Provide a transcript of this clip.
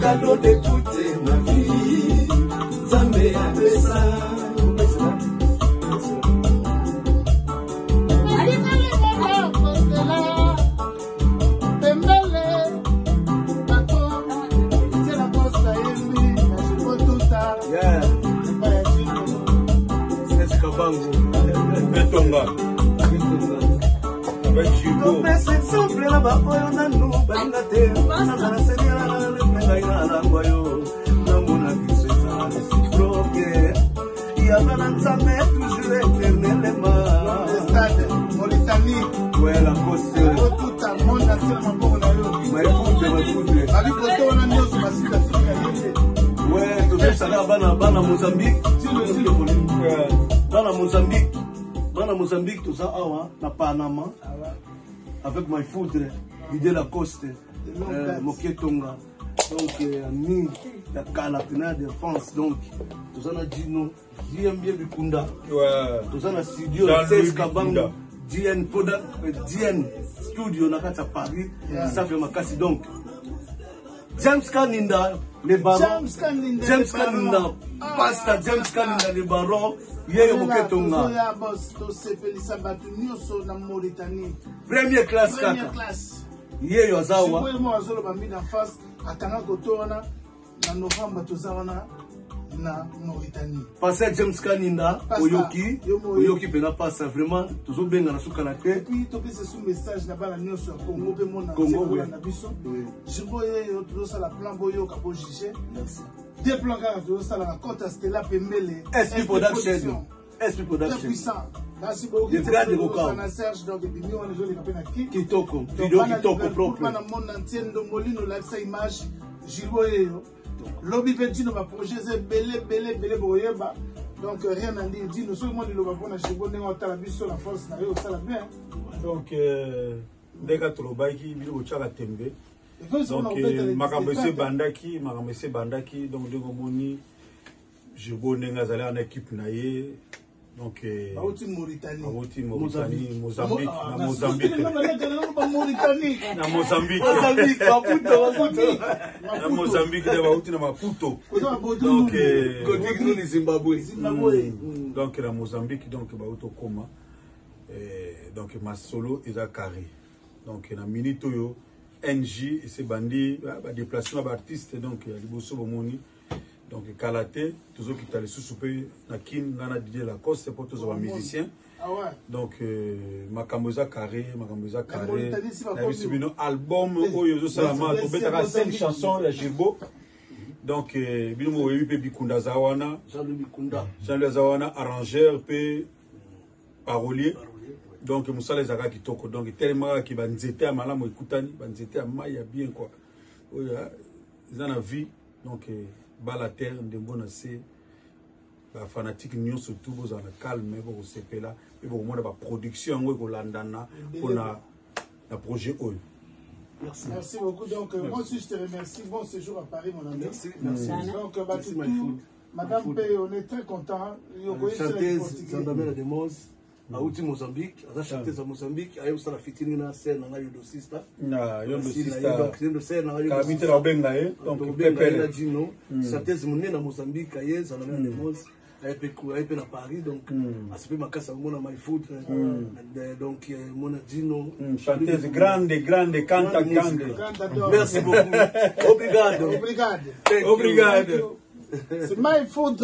cadeau de toute ma vie. Zambé apesa. Betonga. Avec Jibo. Mais c'est simple là-bas, on a nous, Bangate, on a la Seigneur, la Boyo, la Monaki, c'est bloqué. Il y a un Samé, toujours éternellement. Le stade, Mauritanie. Ouais, la côte. Tout à mon nation, pour la ma foot. Avec le temps, on a mis sur ma situation. Ouais, tout ça là, Bana Mozambique. Bana Mozambique. Dans Mozambique, tout ça, na Panama, avec my foot, l'idée la coste, Moketonga, donc, ami, la Calapina de France, donc, tout ça, na Dino, Dien bien Bikunda, tout ça, na studio, 16 Kabang, Dien Studio, na Kata Paris, ça fait ma casse, donc, James Kaninda, les barons, James Kaninda, Pasta, James Kaninda, les barons, Yéyo Moketonga. Première classe, kaka. Yéyo Azawa. Passé James Kaninda, Oyoki pena passe vraiment, toujours bien dans la soukanate. Et puis, tu sais, ce message là-bas, la Congo, Congo, je vois la plan Boyo Kabo Jigé. Des plans à la côte à Stella Pembele. SP Production. SP Production. Très puissant. Merci beaucoup. Des gars de Rokao. Serge, donc, et puis nous, on est joli comme Kitoko. Vidéo Kitoko propre. Dans le monde entier, dans Molino, là, ça image, Jiboyo. Lobby Petino, ma projet, c'est belé, boyeba. Donc, rien à dire. Nous sommes le Lobapon à Chibo, on a la sur la force, ça la bien. Donc, dès que tu as baiki, il faut que tu aies tembe. Donc, Makambese Bandaki, donc, de Gomoni, Jibo Nengazale en équipe naïe. Donc, Mauritanie, Mozambique, Mozambique. Donc, la Mozambique, donc, donc, ma solo est à carré. Donc, la minute, NJ, c'est bandit, déplacement d'artistes, donc, il y a des beaux moni. Donc, Kalaté, tous ceux qui sont allés sous-souper, Nakin, Nana Didier Lacoste, pour tous les musiciens. Donc, Makamboza Carré, album, Oyozo Salama, tu as 5 chansons, la Jibo. Donc, Binomo Ewi, Bikunda Zawana, Jean-Louis Zawana, arrangeur, parolier. Donc, Moussa les Zara qui toko. Donc, tellement qui va nzete à Malam, Ekoutani, va nzete à Maya bien quoi. Ils en ont vu. Donc, la terre de bon assez fanatique nous surtout vous en calme pour ce là et pour moi la production pour landana pour la projet oil. Merci beaucoup. Donc moi aussi je te remercie. Bon séjour à Paris mon ami. Merci. Donc Madame P, on est très content. Chanteuse Sandamela de Mons. Aouti Mozambique, à chanteuse à Mozambique, à la fitine na scène na Yodo Sista. Na Yodo Sista. Donc scène na Yodo. Kamite la benga donc Pepele la Dino. Chanteuse monene na Mozambique, à Sandamela de Mons. Elle est à Paris, donc à ce peu ma casse à mon my foot. Donc mon Dino. Chanteuse grande, canta. Merci beaucoup. Obrigado. Obrigado. Obrigado. C'est my foot.